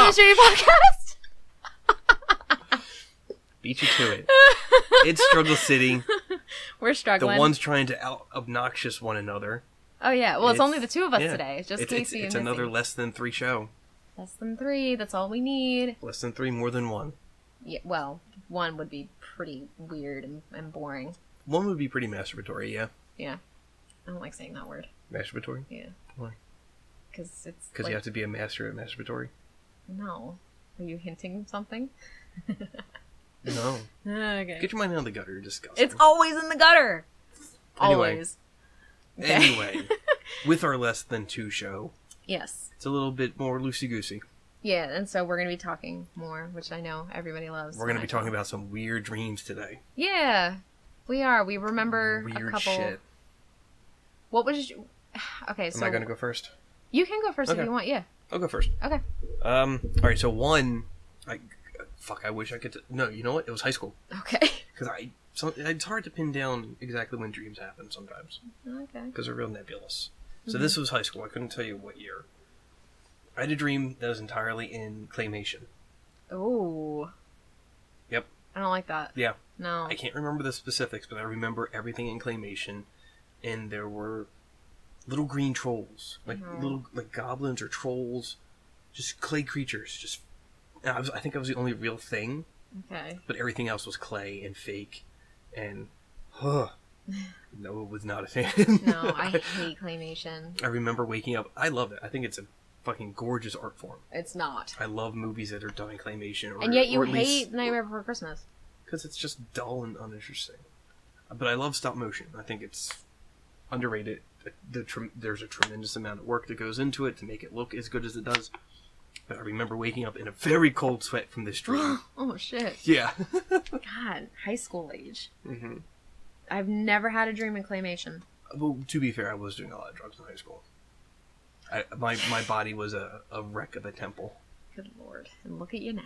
History Podcast. Beat you to it. It's Struggle City. We're struggling. The ones trying to out-obnoxious one another. Oh, yeah. Well, it's only the two of us today. It's just Casey and It's Missy. another less than 3 show. Less than 3. That's all we need. Less than 3, more than 1. Yeah, well, 1 would be pretty weird and boring. 1 would be pretty masturbatory, yeah. Yeah. I don't like saying that word. Masturbatory? Yeah. Why? Because it's Because you have to be a master at masturbatory? No. Are you hinting something? No. Okay. Get your mind out of the gutter. You're disgusting. It's always in the gutter. Anyway. Always. Okay. Anyway. With our less than 2 show. Yes. It's a little bit more loosey-goosey. Yeah, and so we're going to be talking more, which I know everybody loves. We're going to be talking about some weird dreams today. Yeah. We are. We remember weird a couple... shit. What was... Okay, so... Am I going to go first? You can go first if you want, yeah. I'll go first. Okay. Alright, so 1... I wish I could... No, you know what? It was high school. Okay. Because it's hard to pin down exactly when dreams happen sometimes. Okay. Because they're real nebulous. So this was high school. I couldn't tell you what year. I had a dream that was entirely in claymation. Ooh. Yep. I don't like that. Yeah. No. I can't remember the specifics, but I remember everything in claymation. And there were little green trolls. Little goblins or trolls. Just clay creatures. I think I was the only real thing. Okay. But everything else was clay and fake. And... no, it was not a fan. No, I hate claymation. I remember waking up. I love it. I think it's a fucking gorgeous art form. It's not. I love movies that are done in claymation. And yet you hate Nightmare Before Christmas. Because it's just dull and uninteresting. But I love stop motion. I think it's underrated. There's a tremendous amount of work that goes into it to make it look as good as it does. But I remember waking up in a very cold sweat from this dream. Oh, shit. Yeah. God, high school age. Mm-hmm. I've never had a dream in claymation. Well, to be fair, I was doing a lot of drugs in high school. My body was a wreck of a temple. Good lord. And look at you now.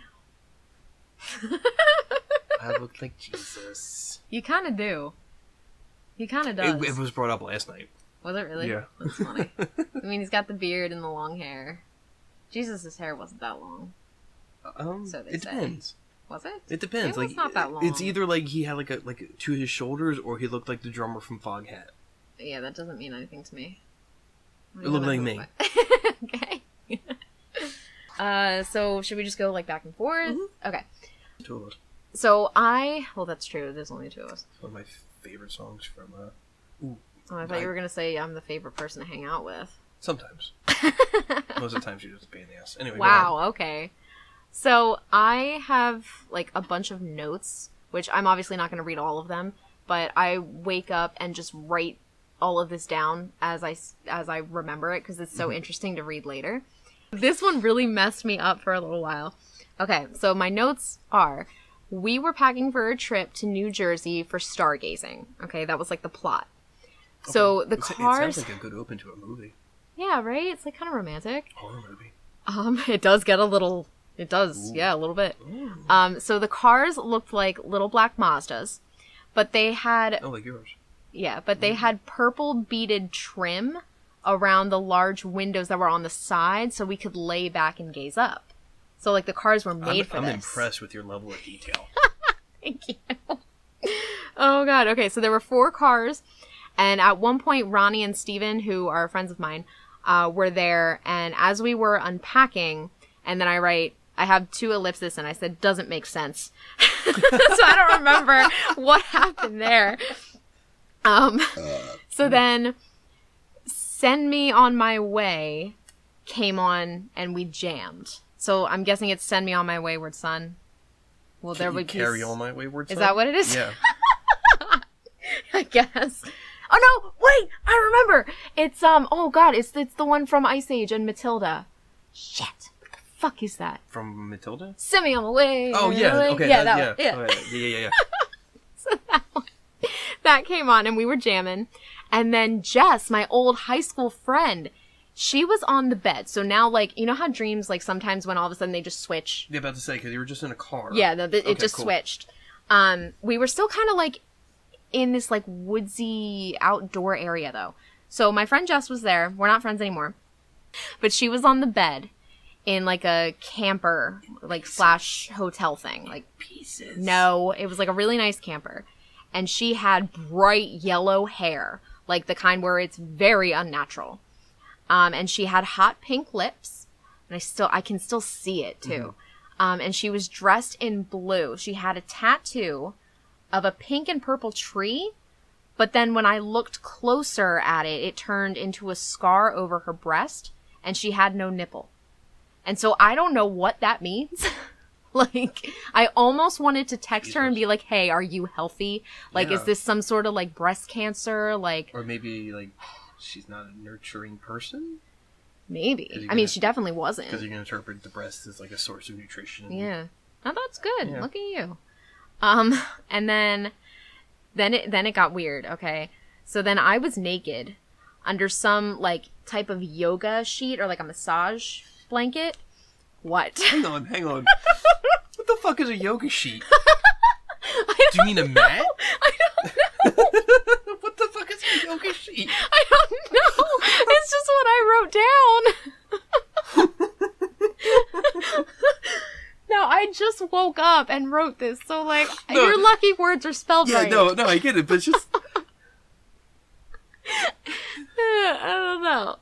I look like Jesus. You kind of do. He kind of does. It was brought up last night. Was it really? Yeah. That's funny. I mean, he's got the beard and the long hair. Jesus' hair wasn't that long. So it depends. Was it? It depends. It was not that long. It's either like he had like to his shoulders, or he looked like the drummer from Foghat. Yeah, that doesn't mean anything to me. It looked like me. Okay. So should we just go like back and forth? Mm-hmm. Okay. 2 of us. So well, that's true. There's only 2 of us. It's one of my favorite songs from. I thought you were gonna say I'm the favorite person to hang out with. Sometimes. Most of the times you're just a pain in the ass. Anyway. Wow. Okay. So I have like a bunch of notes, which I'm obviously not going to read all of them, but I wake up and just write all of this down as I remember it because it's so interesting to read later. This one really messed me up for a little while. Okay, so my notes are: we were packing for a trip to New Jersey for stargazing. Okay, that was like the plot. Okay. So the cars. It sounds like a good open to a movie. Yeah, right. It's like kind of romantic. Horror movie. It does get a little. It does, Ooh. Yeah, a little bit. Ooh. So the cars looked like little black Mazdas, but they had... Oh, like yours. Yeah, but they had purple beaded trim around the large windows that were on the side so we could lay back and gaze up. So, like, the cars were made for this. I'm impressed with your level of detail. Thank you. Oh, God. Okay, so there were 4 cars, and at one point, Ronnie and Steven, who are friends of mine, were there, and as we were unpacking, and then I have 2 ellipses, and I said, doesn't make sense. So I don't remember what happened there. So then, Send Me On My Way came on, and we jammed. So I'm guessing it's Send Me On My Wayward Son. Well, there would carry on my wayward son? Is that what it is? Yeah. I guess. Oh no! Wait! I remember! It's oh god, it's the one from Ice Age and Matilda. Shit. What the fuck is that? From Matilda? Send Me On My Way. Oh yeah, okay. Yeah, that one. Yeah. Oh, yeah. So that came on and we were jamming. And then Jess, my old high school friend, she was on the bed. So now, like, you know how dreams, like, sometimes when all of a sudden they just switch? Yeah, about to say, because you were just in a car. Yeah, it just switched. We were still kind of, like, in this, like, woodsy outdoor area, though. So my friend Jess was there. We're not friends anymore. But she was on the bed. in like a camper, like slash hotel thing. Like pieces. No, it was like a really nice camper. And she had bright yellow hair, like the kind where it's very unnatural. And she had hot pink lips, and I can still see it too. And she was dressed in blue. She had a tattoo of a pink and purple tree, but then when I looked closer at it, it turned into a scar over her breast, and she had no nipple. And so I don't know what that means. Like, I almost wanted to text her and be like, hey, are you healthy? Like, is this some sort of, like, breast cancer? Like, or maybe, like, she's not a nurturing person? Maybe. I mean, she definitely wasn't. Because you can interpret the breast as, like, a source of nutrition. Yeah. Oh, that's good. Yeah. Look at you. And then it got weird, okay? So then I was naked under some, like, type of yoga sheet or, like, a massage blanket. What? Hang on. What the fuck is a yoga sheet? Do you mean a mat? I don't know. What the fuck is a yoga sheet? I don't know. It's just what I wrote down. No, I just woke up and wrote this, so like your lucky words are spelled right. Yeah, no, I get it, but it's just I don't know.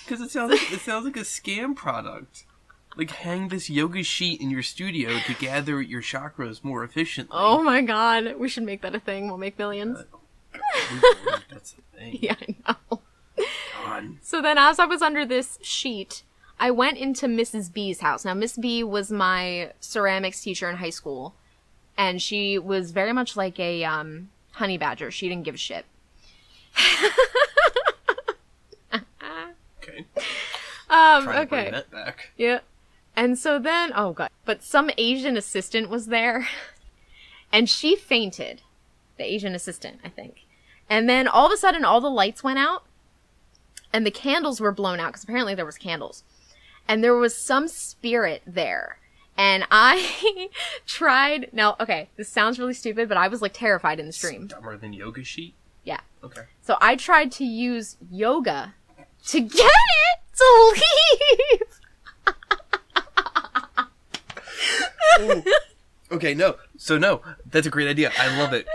Because it sounds like a scam product. Like, hang this yoga sheet in your studio to gather your chakras more efficiently. Oh my god, we should make that a thing. We'll make millions. God, that's a thing. Yeah, I know. God. So then as I was under this sheet, I went into Mrs. B's house. Now, Miss B was my ceramics teacher in high school, and she was very much like a honey badger. She didn't give a shit. Okay. Trying to bring that back. Yeah. And so then, oh god. But some Asian assistant was there, and she fainted. The Asian assistant, I think. And then all of a sudden, all the lights went out, and the candles were blown out, because apparently there was candles. And there was some spirit there. And I tried, now, okay, this sounds really stupid, but I was like terrified in the stream. Dumber than yoga sheet? Yeah. Okay. So I tried to use yoga to get it to leave. Okay, no. So no, that's a great idea. I love it.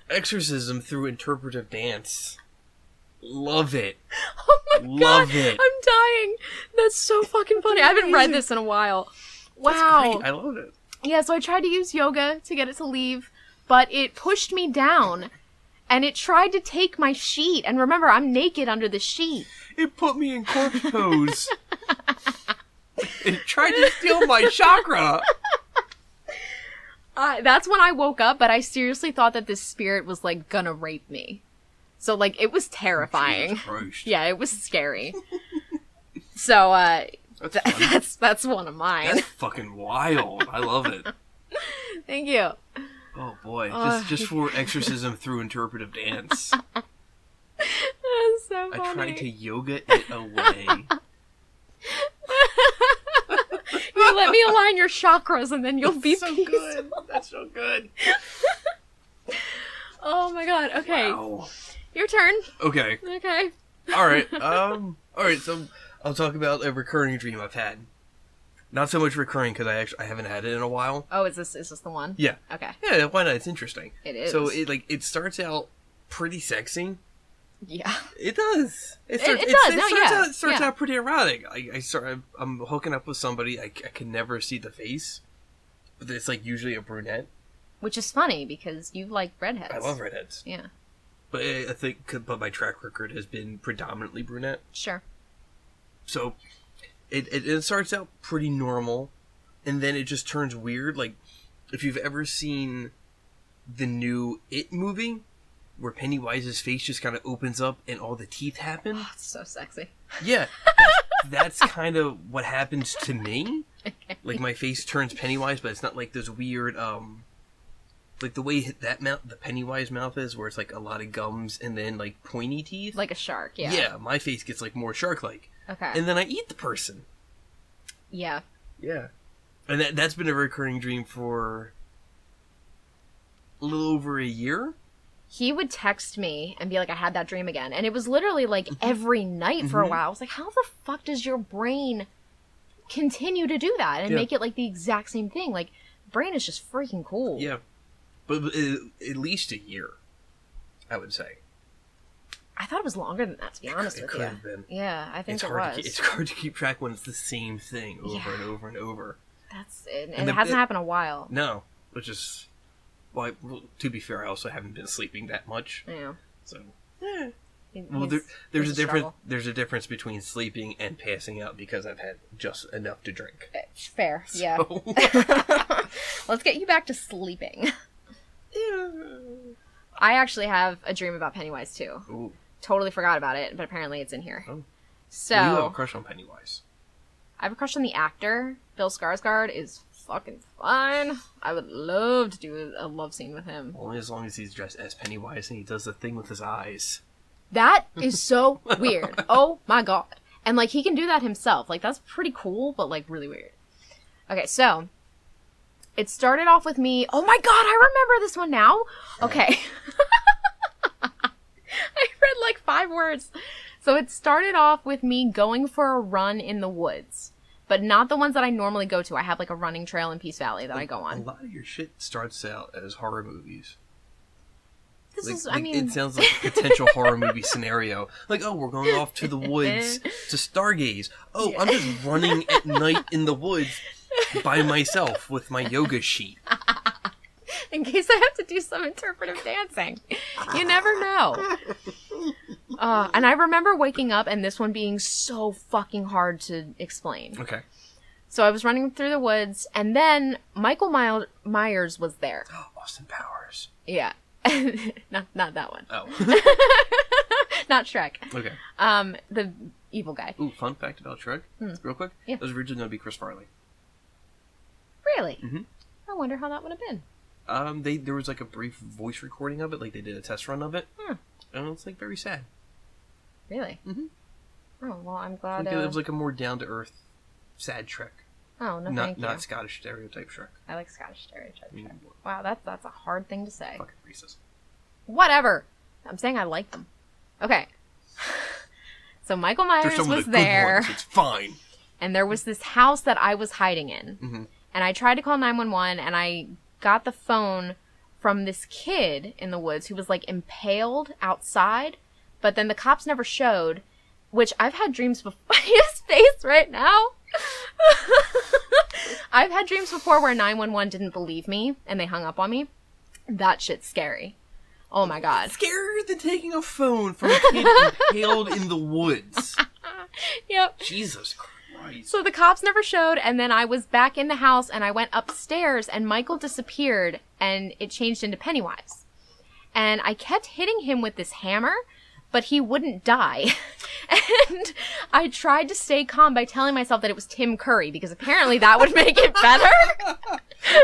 Exorcism through interpretive dance. Love it. Oh my love god. It. I'm dying. That's so fucking funny. I haven't read this in a while. Wow. That's great. I love it. Yeah, so I tried to use yoga to get it to leave, but it pushed me down. And it tried to take my sheet. And remember, I'm naked under the sheet. It put me in corpse pose. It tried to steal my chakra. That's when I woke up, but I seriously thought that this spirit was, like, gonna rape me. So, like, it was terrifying. Yeah, it was scary. So, that's one of mine. That's fucking wild. I love it. Thank you. Oh boy, just for exorcism through interpretive dance. That's so funny. I tried to yoga it away. You let me align your chakras and then you'll be so peaceful. Good. That's so good. Oh my god, okay. Wow. Your turn. Okay. Okay. Alright, so I'll talk about a recurring dream I've had. Not so much recurring because I haven't had it in a while. Oh, is this the one? Yeah. Okay. Yeah, why not? It's interesting. It is. So it starts out pretty sexy. Yeah. It does. It starts out pretty erotic. I'm hooking up with somebody. I can never see the face, but it's like usually a brunette. Which is funny because you like redheads. I love redheads. Yeah. But I think my track record has been predominantly brunette. Sure. So it starts out pretty normal, and then it just turns weird. Like if you've ever seen the new It movie, where Pennywise's face just kind of opens up and all the teeth happen. Oh, it's so sexy. Yeah, that's kind of what happens to me. Okay. Like my face turns Pennywise, but it's not like this weird, like the way that mouth, the Pennywise mouth is, where it's like a lot of gums and then like pointy teeth. Like a shark, yeah. Yeah, my face gets like more shark-like. Okay. And then I eat the person. Yeah. Yeah. And that's been a recurring dream for a little over a year. He would text me and be like, I had that dream again. And it was literally like every night for a while. I was like, how the fuck does your brain continue to do that and Yeah. make it like the exact same thing. Like, brain is just freaking cool. Yeah. But at least a year, I would say. I thought it was longer than that, to be honest It with could you. have been. Yeah, I think It's it hard. was. It's hard to keep track when it's the same thing over and over and over. That's it. And it hasn't happened in a while. No, which is... Well, to be fair, I also haven't been sleeping that much. Yeah. So... Well, there's a difference. There's a difference between sleeping and passing out because I've had just enough to drink. Fair, yeah. So... Let's get you back to sleeping. yeah. I actually have a dream about Pennywise too. Ooh. Totally forgot about it, but apparently it's in here. Oh. So Well, you have a crush on Pennywise. I have a crush on the actor. Bill Skarsgård is fucking fine. I would love to do a love scene with him. Only as long as he's dressed as Pennywise and he does the thing with his eyes. That is so weird. Oh my god. And like he can do that himself. Like that's pretty cool, but like really weird. Okay, so it started off with me. Oh my god, I remember this one now. Okay. I read like 5 words. So it started off with me going for a run in the woods, but not the ones that I normally go to. I have like a running trail in Peace Valley that I go A on. lot of your shit starts out as horror movies. This Like, is, I mean, it sounds like a potential horror movie scenario. Like, oh, we're going off to the woods to stargaze. Oh, I'm just running at night in the woods by myself with my yoga sheet. in case I have to do some interpretive dancing. You never know. And I remember waking up and this one being so fucking hard to explain. Okay. So I was running through the woods, and then Michael Myers was there. Austin Powers. Yeah. not that one. Oh. Not Shrek. Okay. The evil guy. Ooh, fun fact about Shrek, real quick. Yeah. It was originally going to be Chris Farley. Really? Mm-hmm. I wonder how that would have been. There was like a brief voice recording of it, like they did a test run of it, and it's like very sad. Really? Mm-hmm. Oh, well, I'm glad. Like, it was like a more down to earth, sad Shrek. Oh, no, thank you. Not Scottish stereotype Shrek. I like Scottish stereotype. Mm. Wow, that's a hard thing to say. Fucking racist. Whatever. I'm saying I like them. Okay. So Michael Myers They're some was of the good there, ones. It's fine. and there was this house that I was hiding in. Mm-hmm. And I tried to call 911, and I got the phone from this kid in the woods who was like impaled outside, but then the cops never showed, which I've had dreams before. His face right now. I've had dreams before where 911 didn't believe me and they hung up on me. That shit's scary. Oh my god. Scarier than taking a phone from a kid impaled in the woods. Yep. Jesus Christ. So the cops never showed, and then I was back in the house, and I went upstairs, and Michael disappeared, and it changed into Pennywise. And I kept hitting him with this hammer, but he wouldn't die. And I tried to stay calm by telling myself that it was Tim Curry, because apparently that would make it better.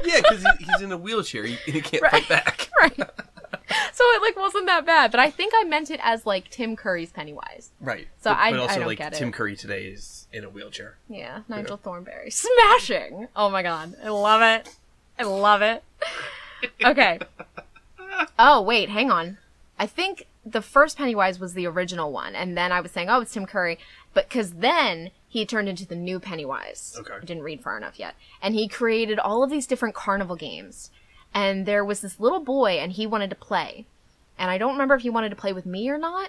Yeah, because he's in a wheelchair. He can't fight back. Right. So it like wasn't that bad, but I think I meant it as like Tim Curry's Pennywise. Right. So but I also, don't like, get it. Tim Curry today is in a wheelchair. Yeah, Nigel Thornberry. Smashing! Oh my god. I love it. I love it. Okay. Oh, wait, hang on. I think the first Pennywise was the original one, and then I was saying, oh, it's Tim Curry, but because then he turned into the new Pennywise. Okay. I didn't read far enough yet. And he created all of these different carnival games. And there was this little boy, and he wanted to play. And I don't remember if he wanted to play with me or not.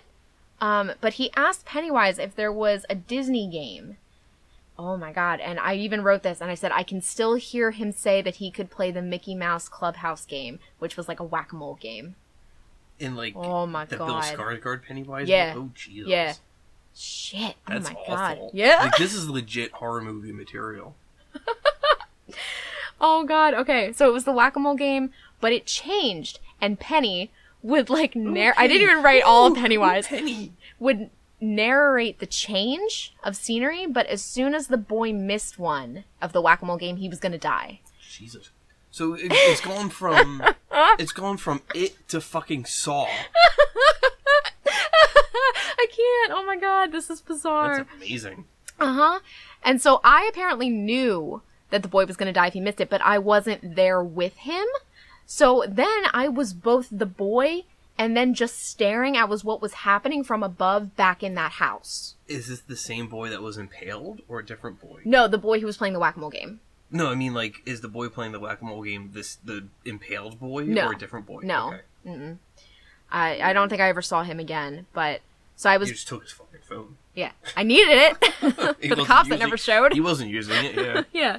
But he asked Pennywise if there was a Disney game. Oh my god. And I even wrote this, and I said, I can still hear him say that he could play the Mickey Mouse Clubhouse game, which was like a whack-a-mole game. In, like, Oh my the god. Bill Skarsgård Pennywise? Yeah. Oh, Jesus. Yeah. Shit. That's oh my awful. god. Yeah. Like, this is legit horror movie material. Oh god. Okay. So it was the whack-a-mole game, but it changed, and Penny would like I didn't even write all of Pennywise. Penny. Would narrate the change of scenery, but as soon as the boy missed one of the whack-a-mole game, he was gonna die. Jesus. So it's gone from it to fucking Saw. I can't. Oh my god, this is bizarre. That's amazing. Uh-huh. And so I apparently knew that the boy was going to die if he missed it, but I wasn't there with him. So then I was both the boy and then just staring at what was happening from above back in that house. Is this the same boy that was impaled, or a different boy? No, the boy who was playing the whack-a-mole game. No, I mean, like, is the boy playing the whack-a-mole game the impaled boy, No. or a different boy? No. Okay. Mm-mm. I don't think I ever saw him again, but... So I was... You just took his fucking phone. Yeah. I needed it for the cops that never showed. He wasn't using it, yeah. Yeah.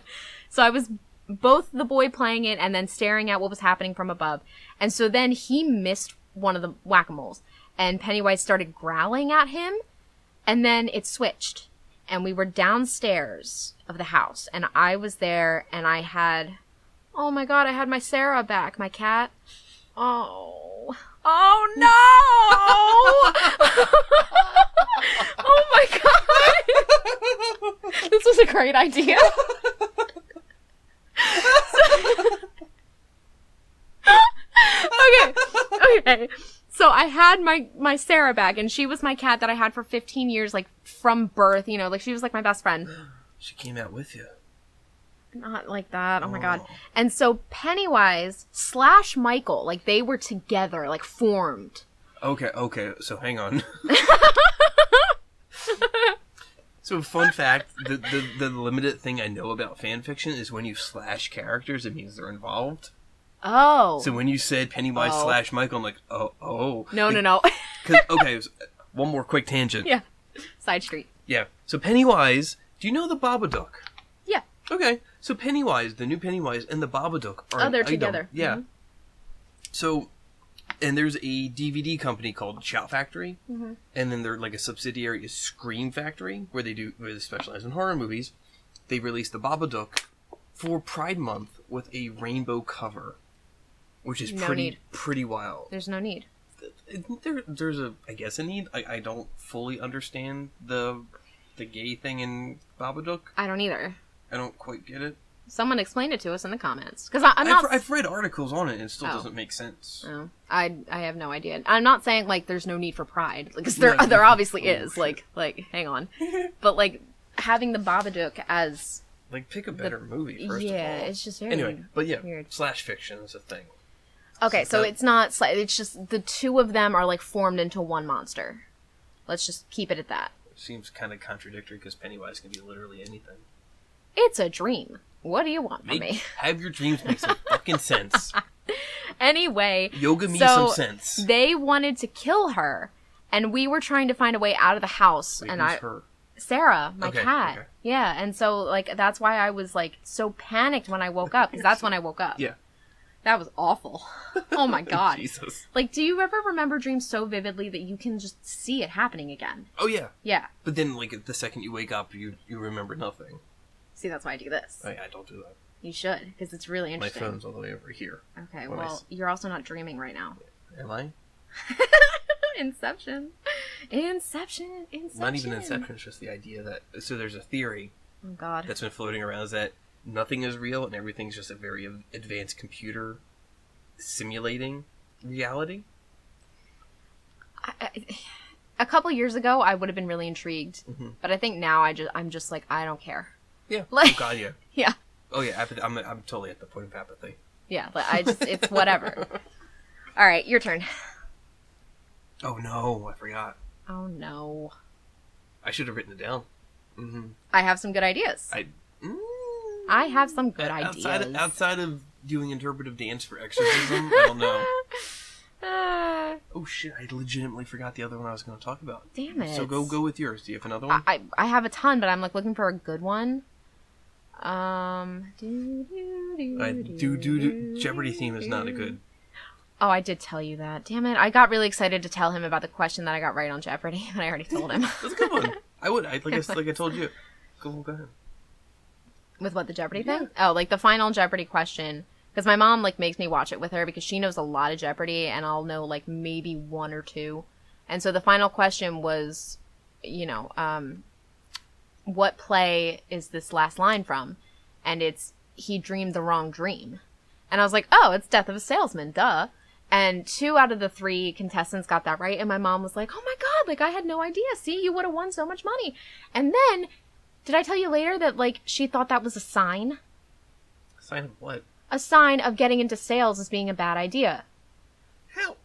So I was both the boy playing it and then staring at what was happening from above. And so then he missed one of the whack-a-moles. And Pennywise started growling at him. And then it switched. And we were downstairs of the house. And I was there and I had... Oh my god, I had my Sarah back, my cat. Oh... Oh no! Oh my god! This was a great idea. Okay. So I had my Sarah back, and she was my cat that I had for 15 years, like from birth. You know, like she was like my best friend. She came out with you. Not like that. Oh my god. And so Pennywise / Michael, like they were together, like formed. Okay. So hang on. So fun fact, the limited thing I know about fan fiction is when you / characters, it means they're involved. Oh. So when you said Pennywise / Michael, I'm like, oh. No. Okay, one more quick tangent. Yeah. Side street. Yeah. So Pennywise, do you know the Babadook? Yeah. Okay. So Pennywise, the new Pennywise, and the Babadook are they're an item. together. Yeah. Mm-hmm. So, and there's a DVD company called Shout Factory, and then they're like a subsidiary is Scream Factory, where they specialize in horror movies. They released the Babadook for Pride Month with a rainbow cover, which is pretty wild. There's no need. There's I guess a need. I don't fully understand the gay thing in Babadook. I don't either. I don't quite get it. Someone explain it to us in the comments, because I've read articles on it and it still doesn't make sense. Oh, I have no idea. I'm not saying like there's no need for pride, because there obviously is. Like hang on, but like having the Babadook as like pick a better movie first of all. Yeah, it's just very anyway. But yeah, weird. / fiction is a thing. Okay, so it's not. It's just the two of them are like formed into one monster. Let's just keep it at that. It seems kind of contradictory because Pennywise can be literally anything. It's a dream. What do you want from me? Have your dreams make some fucking sense. Anyway. Yoga me some sense. They wanted to kill her, and we were trying to find a way out of the house. Wait, and who's her? Sarah, my cat. Okay. Yeah, and so, like, that's why I was, like, so panicked when I woke up, because that's when I woke up. Yeah. That was awful. Oh my god. Jesus. Like, do you ever remember dreams so vividly that you can just see it happening again? Oh, yeah. Yeah. But then, like, the second you wake up, you remember nothing. See, that's why I do this. Oh, yeah, don't do that. You should, because it's really interesting. My phone's all the way over here. Okay, well, you're also not dreaming right now. Am I? Inception. Not even Inception, it's just the idea that... So there's a theory that's been floating around is that nothing is real and everything's just a very advanced computer simulating reality. A couple years ago, I would have been really intrigued, but I think now I'm just like, I don't care. Yeah. Like, oh God, yeah. Yeah. Oh yeah, I'm totally at the point of apathy. Yeah, like it's whatever. All right, your turn. Oh no, I forgot. Oh no. I should have written it down. I have some good ideas. I have some good ideas. Outside of doing interpretive dance for exorcism, I don't know. Oh shit, I legitimately forgot the other one I was going to talk about. Damn it. So go with yours. Do you have another one? I have a ton, but I'm like looking for a good one. Jeopardy theme is not a good. Oh, I did tell you that. Damn it. I got really excited to tell him about the question that I got right on Jeopardy, but I already told him. That's a good one. Like I told you. Go ahead. With what, the Jeopardy thing? Oh, like the final Jeopardy question. Because my mom, like, makes me watch it with her because she knows a lot of Jeopardy and I'll know, like, maybe one or two. And so the final question was, you know, what play is this last line from? And it's, he dreamed the wrong dream. And I was like, oh, it's Death of a Salesman, duh. And 2 out of the 3 contestants got that right. And my mom was like, oh my God, like, I had no idea. See, you would have won so much money. And then, did I tell you later that, like, she thought that was a sign? A sign of what? A sign of getting into sales as being a bad idea. How?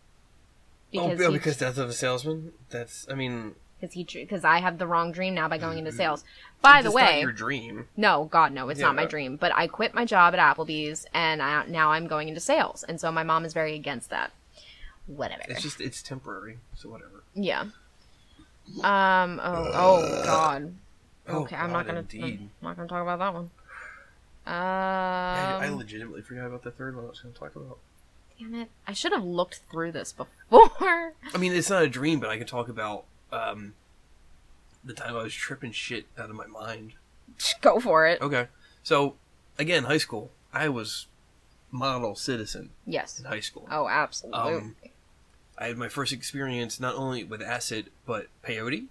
Because Death of a Salesman? Because I have the wrong dream now by going into sales. By the way... It's not your dream. No, God, no, it's not my dream. But I quit my job at Applebee's, and now I'm going into sales. And so my mom is very against that. Whatever. It's temporary, so whatever. Yeah. God. Okay, I'm not gonna talk about that one. I legitimately forgot about the third one I was gonna talk about. Damn it. I should have looked through this before. I mean, it's not a dream, but I can talk about the time I was tripping shit out of my mind. Go for it. Okay. So, again, high school. I was model citizen. Yes. In high school. Oh, absolutely. I had my first experience not only with acid, but peyote.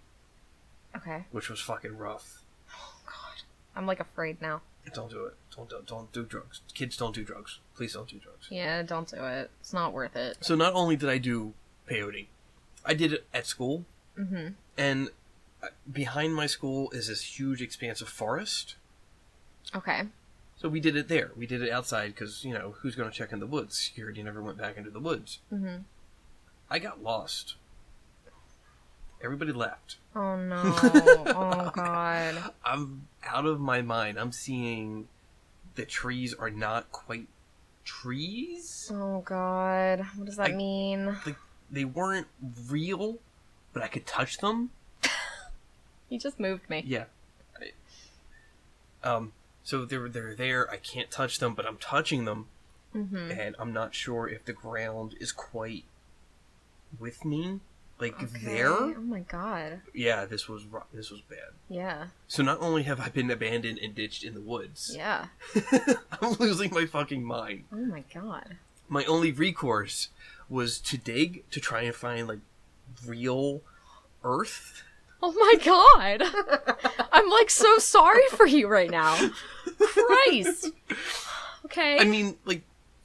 Okay. Which was fucking rough. Oh, God. I'm, like, afraid now. Don't do it. Don't do drugs. Kids, don't do drugs. Please don't do drugs. Yeah, don't do it. It's not worth it. So not only did I do peyote, I did it at school. Mm-hmm. And behind my school is this huge expanse of forest. Okay. So we did it there. We did it outside because, who's going to check in the woods? Security never went back into the woods. Mm-hmm. I got lost. Everybody left. Oh, no. Oh, God. I'm out of my mind. I'm seeing the trees are not quite trees. Oh, God. What does that mean? Like, they weren't real, but I could touch them. You just moved me. Yeah. So they're there. I can't touch them, but I'm touching them. Mm-hmm. And I'm not sure if the ground is quite with me. There? Oh my God. Yeah, this was bad. Yeah. So not only have I been abandoned and ditched in the woods. Yeah. I'm losing my fucking mind. Oh my God. My only recourse was to dig to try and find, real earth. Oh my God. I'm, so sorry for you right now. Christ. Okay. I mean, the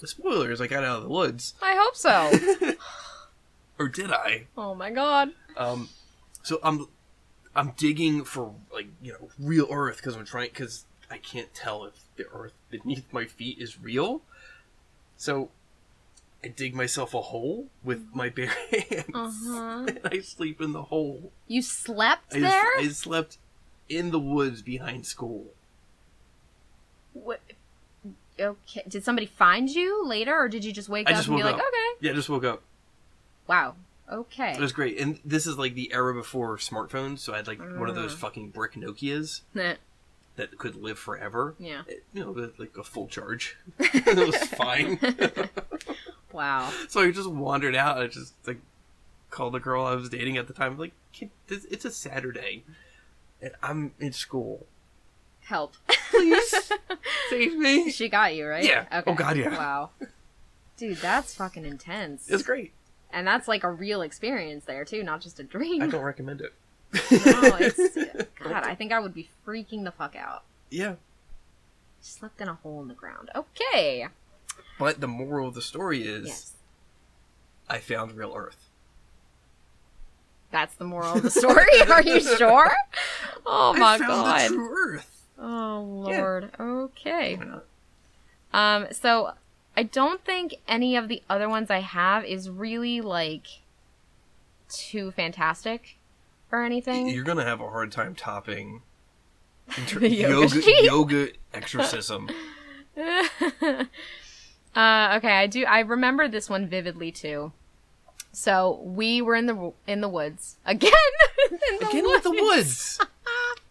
spoilers, I got out of the woods. I hope so. Or did I? Oh my God. So I'm digging for real earth because I can't tell if the earth beneath my feet is real. So I dig myself a hole with my bare hands. Uh-huh. And I sleep in the hole. You slept there? I slept in the woods behind school. What? Okay. Did somebody find you later, or did you just wake up and be like, okay? Yeah, I just woke up. Wow. Okay. It was great. And this is the era before smartphones, so I had one of those fucking brick Nokias that could live forever. Yeah. A full charge. It was fine. Wow. So I just wandered out and I just called the girl I was dating at the time. I'm Kid, it's a Saturday and I'm in school. Help. Please save me. She got you, right? Yeah. Okay. Oh God, yeah. Wow. Dude, that's fucking intense. It's great. And that's a real experience there, too, not just a dream. I don't recommend it. No, it's... God, I think I would be freaking the fuck out. Yeah. Slept in a hole in the ground. Okay. But the moral of the story is... Yes. I found real earth. That's the moral of the story? Are you sure? Oh, my God. I found the true earth. Oh, Lord. Yeah. Okay. Why not? So... I don't think any of the other ones I have is really, too fantastic or anything. You're going to have a hard time topping yoga exorcism. Okay, I remember this one vividly, too. So, we were in the woods. Again! With the woods!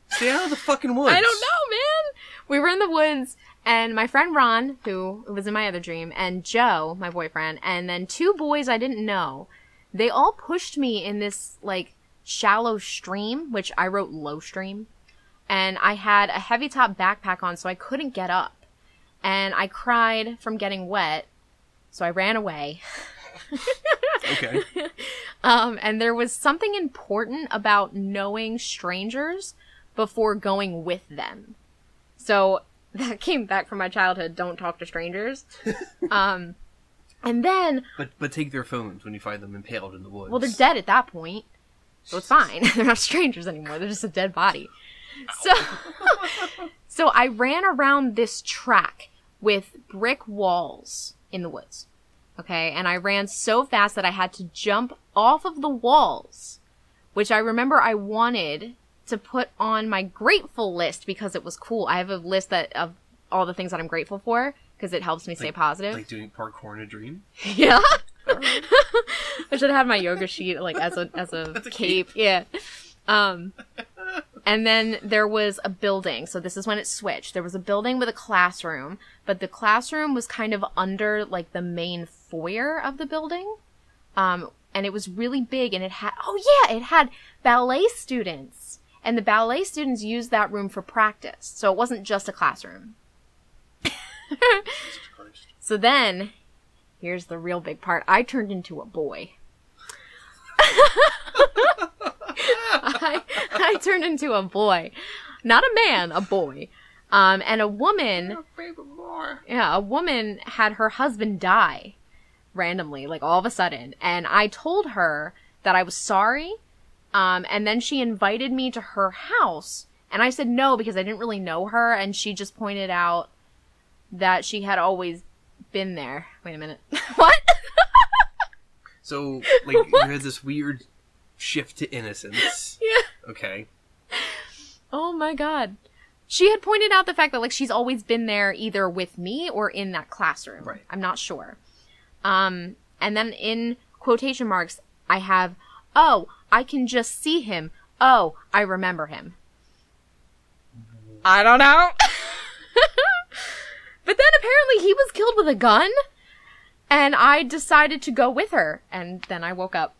Stay out of the fucking woods. I don't know, man! We were in the woods... And my friend Ron, who was in my other dream, and Joe, my boyfriend, and then two boys I didn't know, they all pushed me in this, shallow stream, which I wrote low stream. And I had a heavy top backpack on, so I couldn't get up. And I cried from getting wet, so I ran away. Okay. And there was something important about knowing strangers before going with them. So... That came back from my childhood. Don't talk to strangers. And then... But take their phones when you find them impaled in the woods. Well, they're dead at that point. So it's fine. They're not strangers anymore. They're just a dead body. So I ran around this track with brick walls in the woods. Okay, and I ran so fast that I had to jump off of the walls, which I remember I wanted to put on my grateful list because it was cool. I have a list of all the things that I'm grateful for because it helps me stay positive. Like doing parkour in a dream? Yeah. Right. I should have had my yoga sheet like as a cape. Yeah. And then there was a building. So this is when it switched. There was a building with a classroom, but the classroom was kind of under like the main foyer of the building. And it was really big and it had ballet students. And the ballet students used that room for practice. So it wasn't just a classroom. So then, here's the real big part. I turned into a boy. I turned into a boy. Not a man, a boy. And a woman... Yeah, a woman had her husband die randomly, like all of a sudden. And I told her that I was sorry. And then she invited me to her house. And I said no because I didn't really know her. And she just pointed out that she had always been there. Wait a minute. What? So, like, you had this weird shift to innocence. Yeah. Okay. Oh my god. She had pointed out the fact that, like, she's always been there either with me or in that classroom. Right. I'm not sure. And then in quotation marks, I have, oh, I can just see him. Oh, I remember him. I don't know. But then apparently he was killed with a gun, and I decided to go with her, and then I woke up.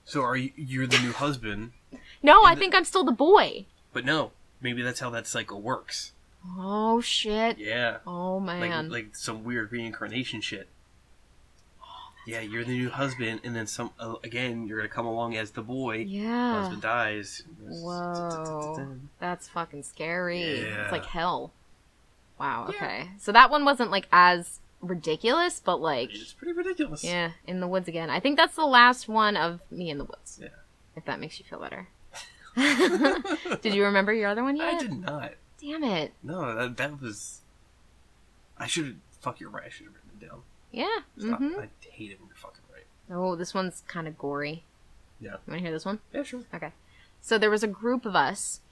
So you're the new husband? No, I think I'm still the boy. But no, maybe that's how that cycle works. Oh, shit. Yeah. Oh, man. Like some weird reincarnation shit. Yeah, you're the new husband, and then again, you're gonna come along as the boy. Yeah. Husband dies. Whoa. That's fucking scary. Yeah. It's like hell. Wow, okay. So that one wasn't, like, as ridiculous, but, like... It's pretty ridiculous. Yeah, in the woods again. I think that's the last one of me in the woods. Yeah. If that makes you feel better. Did you remember your other one yet? I did not. Damn it. No, that was... I should have... Fuck, you're right. I should have written it down. Yeah. Mm-hmm. I hate it when you're fucking right. Oh, this one's kind of gory. Yeah. You want to hear this one? Yeah, sure. Okay. So there was a group of us,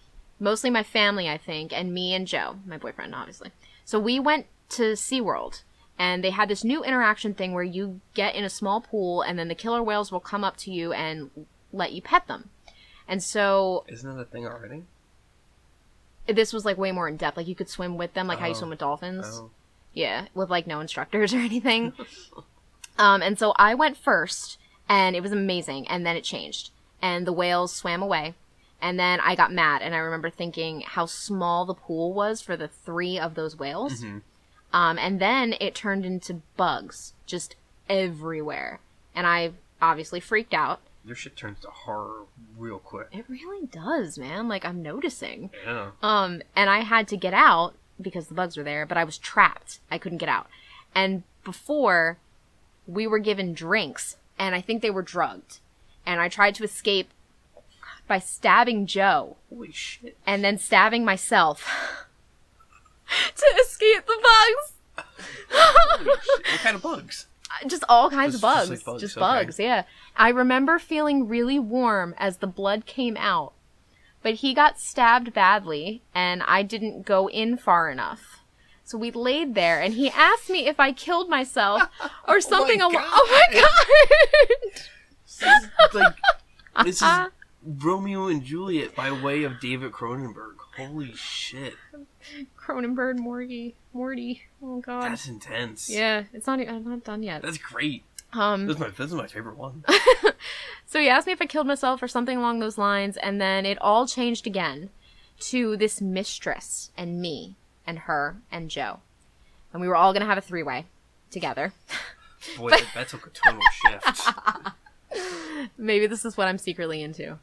mostly my family, I think, and me and Joe, my boyfriend, obviously. So we went to SeaWorld, and they had this new interaction thing where you get in a small pool, and then the killer whales will come up to you and let you pet them. And so... Isn't that a thing already? This was, like, way more in-depth. Like, you could swim with them, like how you swim with dolphins. Oh. Yeah, with, like, no instructors or anything. And so I went first, and it was amazing, and then it changed. And the whales swam away. And then I got mad, and I remember thinking how small the pool was for the 3 of those whales. Mm-hmm. And then it turned into bugs just everywhere. And I obviously freaked out. Your shit turns to horror real quick. It really does, man. Like, I'm noticing. Yeah. And I had to get out because the bugs were there, but I was trapped. I couldn't get out. And before, we were given drinks, and I think they were drugged. And I tried to escape by stabbing Joe. Holy shit. And then stabbing myself to escape the bugs. Holy shit. What kind of bugs? Just all kinds of bugs. Just like bugs. Just Okay. bugs, yeah. I remember feeling really warm as the blood came out. But he got stabbed badly, and I didn't go in far enough. So we laid there, and he asked me if I killed myself or something along... Oh my god! This is Romeo and Juliet by way of David Cronenberg. Holy shit. Cronenberg, Morty. Oh god. That's intense. Yeah, I'm not done yet. That's great. This is my favorite one. So he asked me if I killed myself or something along those lines, and then it all changed again to this mistress and me and her and Joe. And we were all going to have a 3-way together. Boy, that took a tonal shift. Maybe this is what I'm secretly into.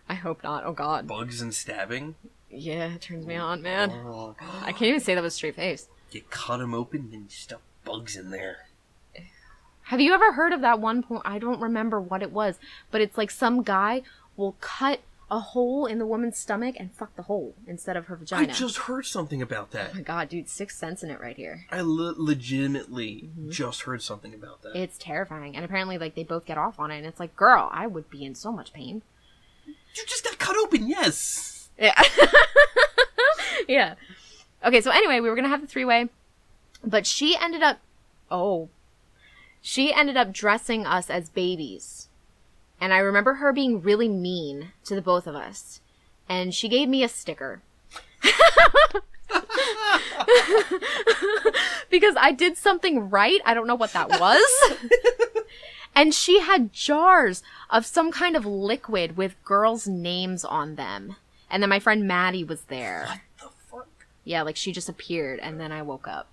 I hope not. Oh god. Bugs and stabbing? Yeah, it turns me on, man. Oh. I can't even say that with a straight face. You cut them open and you stuff bugs in there. Have you ever heard of that one point? I don't remember what it was, but it's like some guy will cut a hole in the woman's stomach and fucked the hole instead of her vagina. I just heard something about that. Oh my god, dude, Sixth Sense in it right here. I legitimately just heard something about that. It's terrifying. And apparently, like, they both get off on it, and it's like, girl, I would be in so much pain. You just got cut open, yes! Yeah. Yeah. Okay, so anyway, we were gonna have the three-way, but she ended up dressing us as babies. And I remember her being really mean to the both of us. And she gave me a sticker. Because I did something right. I don't know what that was. And she had jars of some kind of liquid with girls' names on them. And then my friend Maddie was there. What the fuck? Yeah, like she just appeared and then I woke up.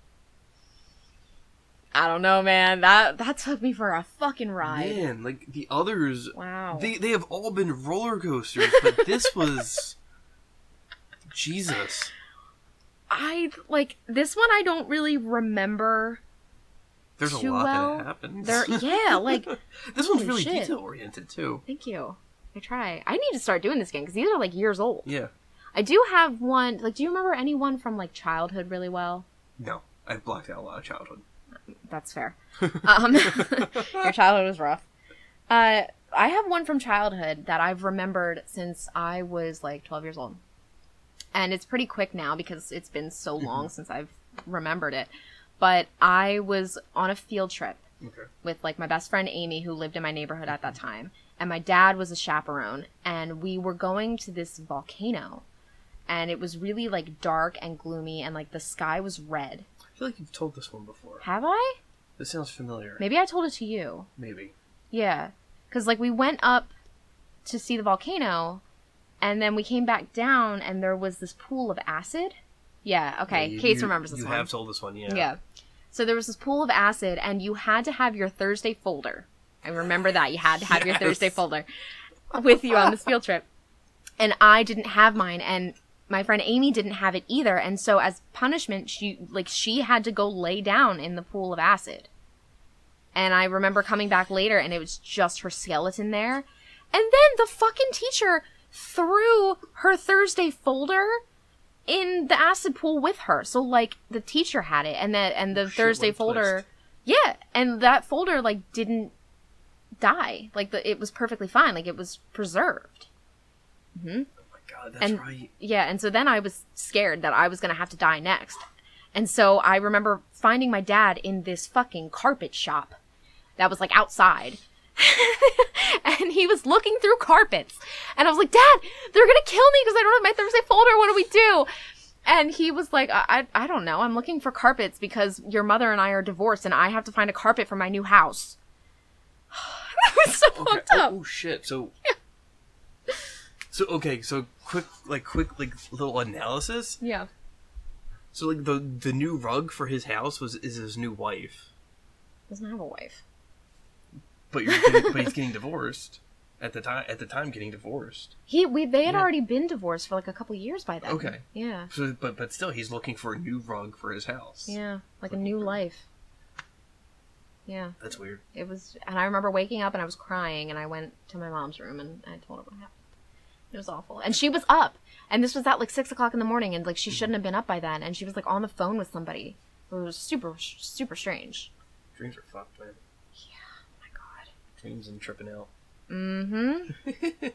I don't know, man. That took me for a fucking ride. Man, like the others, wow. They have all been roller coasters, but this was Jesus. This one I don't really remember. There's a too lot well. that happens. Yeah, like this one's really shit. detail oriented too. Thank you. I try. I need to start doing this again because these are like years old. Yeah. I do have one. Like, do you remember anyone from like childhood really well? No, I've blocked out a lot of childhood. That's fair. Your childhood was rough. I have one from childhood that I've remembered since I was like 12 years old. And it's pretty quick now because it's been so long since I've remembered it. But I was on a field trip with like my best friend Amy, who lived in my neighborhood at that time. And my dad was a chaperone. And we were going to this volcano. And it was really like dark and gloomy and like the sky was red. I feel like you've told this one before. Have I? This sounds familiar. Maybe I told it to you. Maybe. Yeah. Because, like, we went up to see the volcano, and then we came back down, and there was this pool of acid. Yeah, okay. Yeah, Case remembers this one. You have told this one, yeah. Yeah. So there was this pool of acid, and you had to have your Thursday folder. I remember that. You had to have your Thursday folder with you on this field trip. And I didn't have mine, and my friend Amy didn't have it either, and so as punishment, she had to go lay down in the pool of acid. And I remember coming back later, and it was just her skeleton there. And then the fucking teacher threw her Thursday folder in the acid pool with her. So, like, the teacher had it, and the Thursday folder... Yeah, and that folder, like, didn't die. Like, it was perfectly fine. Like, it was preserved. Mm-hmm. God, that's right. Yeah, and so then I was scared that I was going to have to die next. And so I remember finding my dad in this fucking carpet shop that was, like, outside. And he was looking through carpets. And I was like, Dad, they're going to kill me because I don't have my Thursday folder. What do we do? And he was like, I don't know. I'm looking for carpets because your mother and I are divorced and I have to find a carpet for my new house. That was so fucked up. Oh, shit. So... Yeah. So quick little analysis. Yeah. So like the new rug for his house is his new wife. Doesn't have a wife. But he's getting divorced at the time getting divorced. They had already been divorced for like a couple years by then. Okay. Yeah. So but still he's looking for a new rug for his house. Yeah, like a new life. Yeah. That's weird. It was, and I remember waking up and I was crying and I went to my mom's room and I told her what happened. It was awful. And she was up. And this was at like 6 o'clock in the morning and like she shouldn't have been up by then. And she was like on the phone with somebody. It was super, super strange. Dreams are fucked, man. Yeah. Oh my God. Dreams and tripping out. Mm-hmm.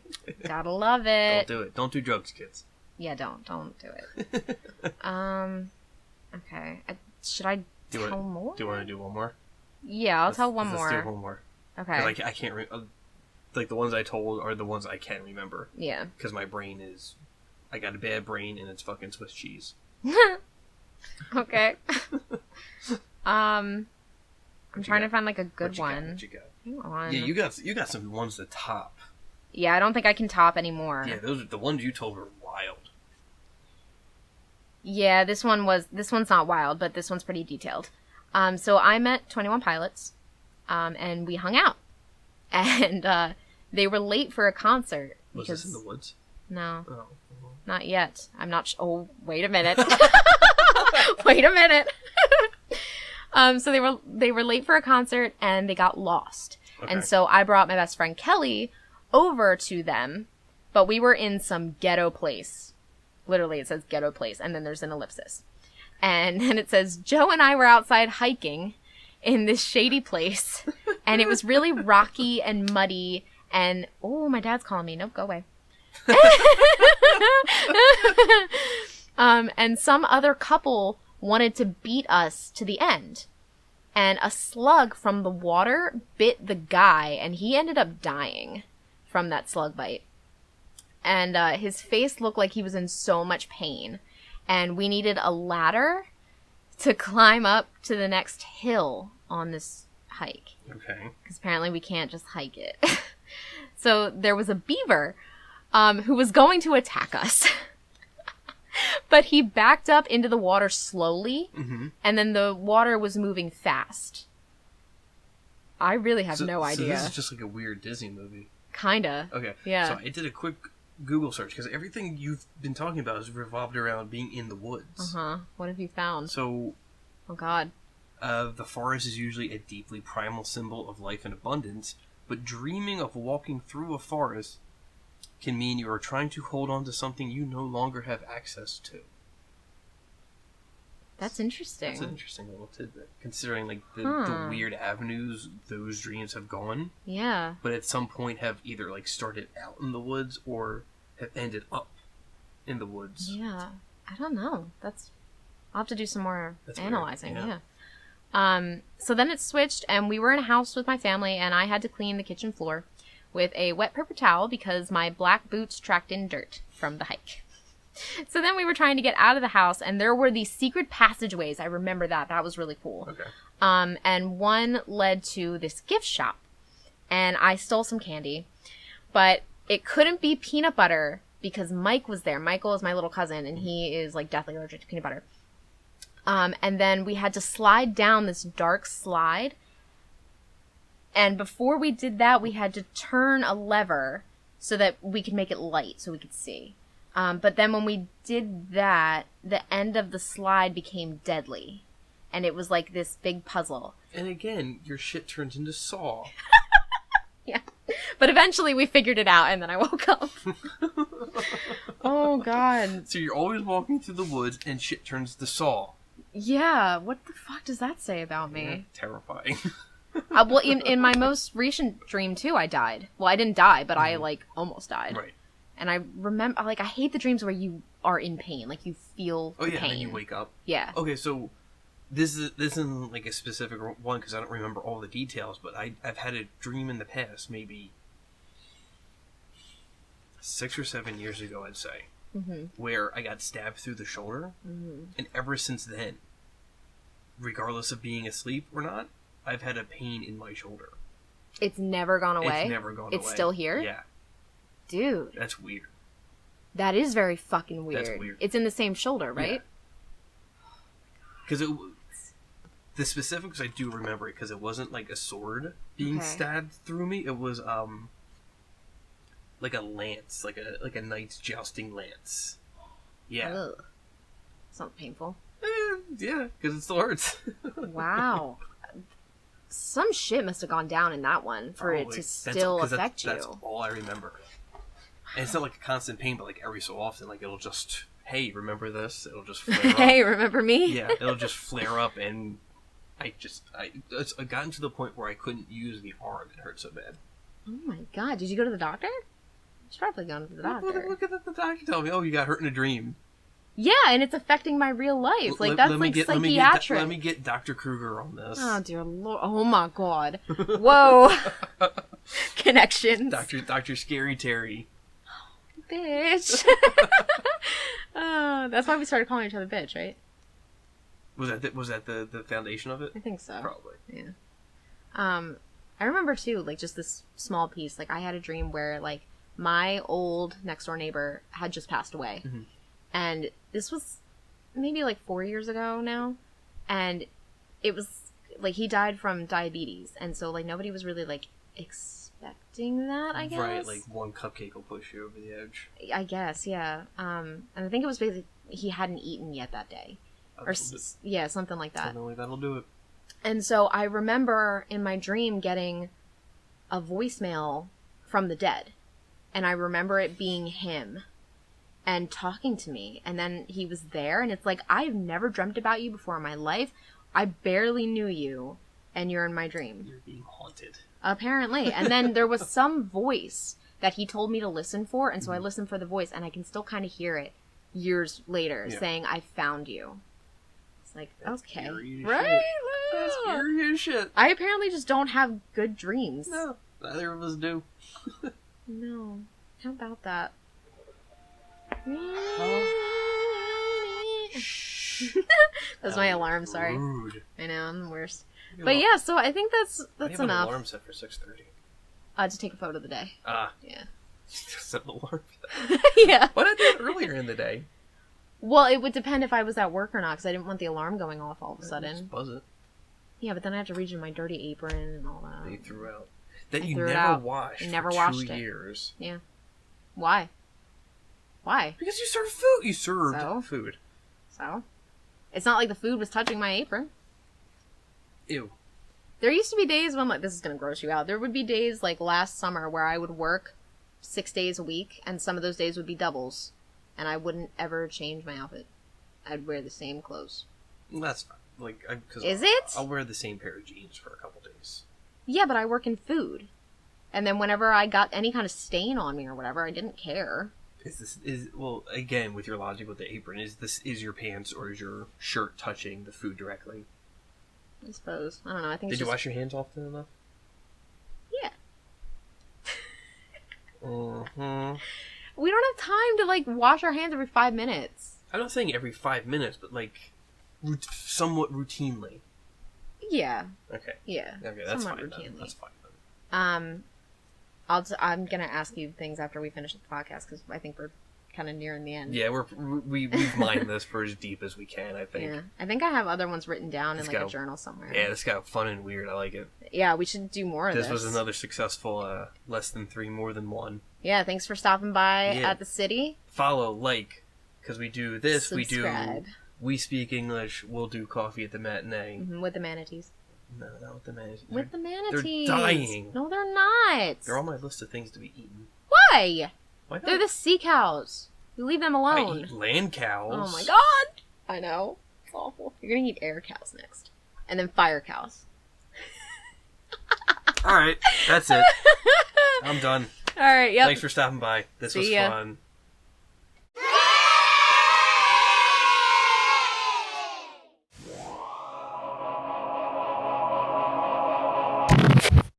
Gotta love it. Don't do it. Don't do drugs, kids. Yeah, don't do it. Okay. Should I tell more? Do you want to do one more? Yeah, I'll tell one more. Let's do one more. Okay. Like I can't like the ones I told are the ones I can't remember. Yeah. Because my brain is, I got a bad brain and it's fucking Swiss cheese. Okay. I'm trying to find like a good one. What you got? Hang on. Yeah, you got some ones to top. Yeah, I don't think I can top anymore. Yeah, those are the ones you told were wild. Yeah, this one's not wild, but this one's pretty detailed. So I met 21 Pilots, and we hung out. And they were late for a concert. Was this in the woods? No. Oh. Not yet. I'm not oh, wait a minute. Wait a minute. So they were late for a concert and they got lost. Okay. And so I brought my best friend Kelly over to them But we were in some ghetto place. Literally, it says ghetto place, and then there's an ellipsis. And then it says, Joe and I were outside hiking in this shady place, and it was really rocky and muddy, and, oh, my dad's calling me. Nope, go away. And some other couple wanted to beat us to the end. And a slug from the water bit the guy, and he ended up dying from that slug bite. And his face looked like he was in so much pain. And we needed a ladder to climb up to the next hill on this hike. Okay. Because apparently we can't just hike it. So there was a beaver who was going to attack us. But he backed up into the water slowly, and then the water was moving fast. I really have no idea. So this is just like a weird Disney movie. Kinda. Okay. Yeah. So I did a quick Google search, because everything you've been talking about is revolved around being in the woods. What have you found? So... Oh, God. The forest is usually a deeply primal symbol of life and abundance, but dreaming of walking through a forest can mean you are trying to hold on to something you no longer have access to. That's interesting. That's an interesting little tidbit, considering like the weird avenues those dreams have gone. Yeah. But at some point have either like started out in the woods or have ended up in the woods. Yeah. I don't know. I'll have to do some more analyzing. Weird. Yeah. So then it switched, and we were in a house with my family, and I had to clean the kitchen floor with a wet paper towel because my black boots tracked in dirt from the hike. So then we were trying to get out of the house, and there were these secret passageways. I remember that. That was really cool. Okay. And one led to this gift shop, and I stole some candy, but it couldn't be peanut butter because Mike was there. Michael is my little cousin, and he is like deathly allergic to peanut butter. And then we had to slide down this dark slide. And before we did that, we had to turn a lever so that we could make it light so we could see. But then when we did that, the end of the slide became deadly. And it was like this big puzzle. And again, your shit turns into Saw. Yeah. But eventually we figured it out, and then I woke up. Oh, God. So you're always walking through the woods, and shit turns to Saw. Yeah. What the fuck does that say about me? Yeah, terrifying. Well, in my most recent dream, too, I died. Well, I didn't die, but I, almost died. Right. And I remember, I hate the dreams where you are in pain. Like, you feel pain. and then you wake up. Yeah. Okay, so this isn't, a specific one, because I don't remember all the details, but I've had a dream in the past, maybe 6 or 7 years ago, I'd say, where I got stabbed through the shoulder, and ever since then, regardless of being asleep or not, I've had a pain in my shoulder. It's never gone away? It's never gone away. It's still here? Yeah. Dude. That's weird. That is very fucking weird. That's weird. It's in the same shoulder, right? Because the specifics I do remember it, because it wasn't like a sword being stabbed through me. It was like a lance, like a knight's jousting lance. Yeah. Ugh. Sounds painful. Yeah, because it still hurts. Wow. Some shit must have gone down in that one for it to still affect you. That's all I remember. And it's not like a constant pain, but like every so often, like it'll just, hey, remember this? It'll just flare up. Hey, remember me? Yeah, it'll just flare up, and I gotten to the point where I couldn't use the arm. It hurt so bad. Oh my God. Did you go to the doctor? You should probably go to the doctor. Look at the doctor tell me, oh, you got hurt in a dream. Yeah, and it's affecting my real life. Psychiatric. Let me get Dr. Kruger on this. Oh, dear Lord. Oh, my God. Whoa. Connections. Dr. Scary Terry. Bitch. That's why we started calling each other bitch, right? Was that the foundation of it? I think so. Probably. Yeah. I remember, too, just this small piece. I had a dream where, my old next-door neighbor had just passed away. Mm-hmm. And this was maybe 4 years ago now. And it was he died from diabetes. And so nobody was really expecting that, I guess. Right, one cupcake will push you over the edge. I guess, yeah. And I think it was basically he hadn't eaten yet that day. Yeah, something like that. Definitely that'll do it. And so I remember in my dream getting a voicemail from the dead. and I remember it being him and talking to me, and then he was there, and it's like, I've never dreamt about you before in my life. I barely knew you, and you're in my dream. You're being haunted. Apparently. And then there was some voice that he told me to listen for, and so I listened for the voice, and I can still kind of hear it years later saying, I found you. It's like, That's okay. scary as Right? shit. That's scary as shit. I apparently just don't have good dreams. No, neither of us do. No. How about that? That's my alarm, sorry. Rude. I know, I'm the worst. But yeah, so I think that's I have enough. an alarm set for 6:30. To take a photo of the day. Yeah. Set an alarm for that. Yeah. Why did I do it earlier in the day? Well, it would depend if I was at work or not, because I didn't want the alarm going off all of a sudden. Just buzz it. Yeah, but then I have to reach in my dirty apron and all that. They threw out. That you threw it never out. washed Never for washed 2 it. years. Yeah. Why? Why? Because you served food. You served So? food. So? It's not like the food was touching my apron. Ew. There used to be days when, like, this is going to gross you out. There would be days, like, last summer where I would work 6 days a week, and some of those days would be doubles, and I wouldn't ever change my outfit. I'd wear the same clothes. That's fine. Like, cause Is it? I'll wear the same pair of jeans for a couple days. Yeah, but I work in food. And then whenever I got any kind of stain on me or whatever, I didn't care. Well, again, with your logic with the apron, is your pants or is your shirt touching the food directly? I suppose. I don't know. I think Did it's you just... wash your hands often enough? Yeah. Mm-hmm. We don't have time to, like, wash our hands every 5 minutes. I'm not saying every 5 minutes, but, like, somewhat routinely. Yeah. Okay. Yeah. Okay, that's somewhat fine. routinely. That's fine. Then. I'm gonna ask you things after we finish the podcast, because I think we're kind of nearing the end. Yeah, we've mined this for as deep as we can, I think. Yeah. I think I have other ones written down Let's in, like, go. a journal somewhere. Yeah, this got fun and weird. I like it. Yeah, we should do more of this. This was another successful less than 3, more than 1. Yeah, thanks for stopping by Yeah. at the city. Follow, like, because we do this, Subscribe. we speak English, we'll do coffee at the matinee. Mm-hmm, with the manatees. No, not with the manatees. With the manatees. They're dying. No, they're not. They're on my list of things to be eaten. Why? Why not? They're the sea cows. You leave them I alone. eat land cows. Oh my god. I know. It's awful. You're gonna eat air cows next. And then fire cows. Alright, that's it. I'm done. Alright, yep. Thanks for stopping by. This was See ya. fun.